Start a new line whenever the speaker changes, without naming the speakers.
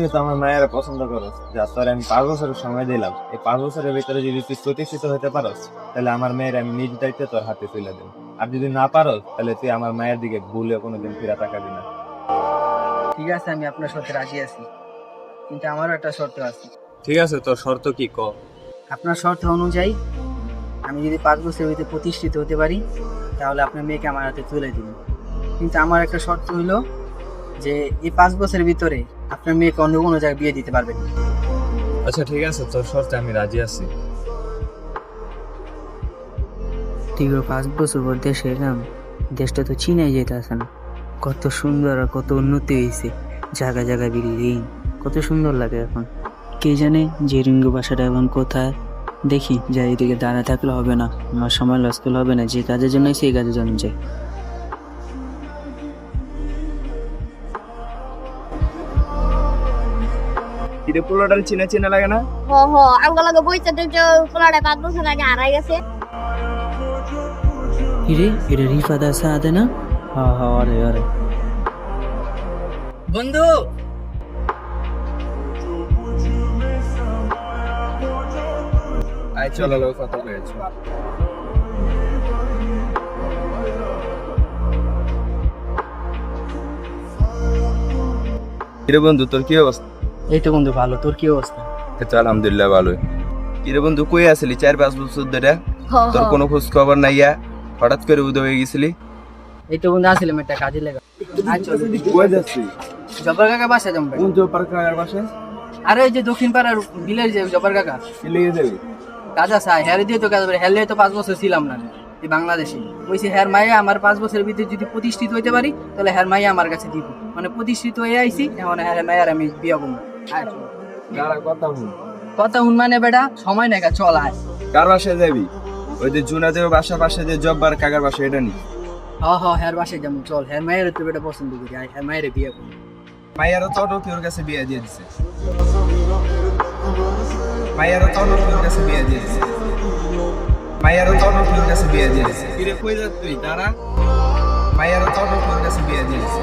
তুমি তো আমার মায়ের পছন্দ করো, যা তোর আমি 5 বছরের সময় দিলাম, এই 5 বছরের ভিতরে যদি তুই প্রতিষ্ঠিত হতে পারস তাহলে আমার মেয়ের আমি নিজ দায়িত্বে তোর হাতে তুলে দেব। আর যদি না পারো তাহলে তুই আমার মায়ের দিকে ভুলে কোনোদিন ফিরে তাকাবি না।
ঠিক আছে, আমি আপনার সাথে রাজি আছি, কিন্তু আমারও একটা শর্ত আছে।
ঠিক আছে, তোর শর্ত কি ক?
আপনার শর্ত অনুযায়ী আমি যদি 5 বছরের ভিতরে প্রতিষ্ঠিত হতে পারি তাহলে আপনার মেয়েকে আমার হাতে তুলে দিবেন। কিন্তু আমার একটা শর্ত হইলো যে এই 5 বছরের ভিতরে আপনার মেয়েকে অন্য কোনো জায়গায় বিয়ে দিতে পারবেন না।
আচ্ছা ঠিক আছে, তোর শর্তে আমি রাজি আছি।
দীর্ঘ 5 বছর পর দেশে এলাম, দেশটা তো চিনাই যেতেছে না। কত সুন্দর আর কত উন্নতি হয়েছে, জায়গায় জায়গায় বিল্ডিং, কত সুন্দর লাগে এখন। কে জানে যে রিঙ্গু বাসাটা এখন কোথায়। দেখি যাই, এদিকে দাঁড়ায় থাকলে হবে না, আমার সময় লস করলে হবে না, যে কাজের জন্য সেই কাজের জন্য যাই।
কিরে পোলাটার চিনা চিনা লাগে না?
হ হ আমগুলো বইতে দেখতে পোলাটা 5 বছর আগে হারাই গেছে।
কিরে, এটা রিফা দাসা আদে না? হ্যাঁ হ্যাঁ, আরে আরে বন্ধু,
আয় চলো লোক কথা হয়েছে। কিরে বন্ধু, তোর কি অবস্থা?
এই তো বন্ধু ভালো, তোর কি অবস্থা?
এই তো আলহামদুলিল্লাহ ভালোই। কিরে বন্ধু, কই আসলি 4-5 বছর ধরে?
হ হ
তোর কোনো খোঁজ খবর নাই, হঠাৎ করে উদয় হয়ে গেছিলি?
এই তো বন্ধু আসছিলাম একটা কাজে লেগে।
কই যাচ্ছি?
জব্বার কাকা বাসা জমবে।
কোন জোপার কাকার বাসায়?
আরে ওই যে দক্ষিণ পাড়ার বিলের যে জব্বার কাকা,
কি লেগে যাবি?
কাজ আছে, হ্যার দিয়ে তো কাজ হবে। হ্যার তো 5 বছর ছিলাম না এই বাংলাদেশে। বলছি হ্যার মাইয়া আমার 5 বছরের ভিতরে যদি প্রতিষ্ঠিত হইতে পারি তাহলে হ্যার মাইয়া আমার কাছে দিব। মানে প্রতিষ্ঠিত হয়ে আইছি, এখন হ্যার মাইয়ার আমি বিয়ে করবো।
দাঁড়া, কথা শুন।
কথা হুন মানে বেটা, সময় নেই, চল আয়।
কার বাসায় যাবি? ওই যে জুনাদের বাসার পাশে যে জব্বার কাকার বাসা, এটা নি।
হ হ, হ্যার বাসায় যেমন চল, হ্যার মায়ের তো বেটা পছন্দ করি, আয় হ্যার মায়ের বিয়ে করবো।
মাইয়ারও তো ওর কাছে বিয়ে দিয়ে দিছে। মাইয়ারও তো ওর কাছে বিয়ে দিয়ে দিছে। মাইয়ারও তো ওর কাছে বিয়ে দিয়ে দিছে। কিরে কই যাস তুই? দাঁড়া। মাইয়ারও তো ওর কাছে বিয়ে দিয়ে দিছে।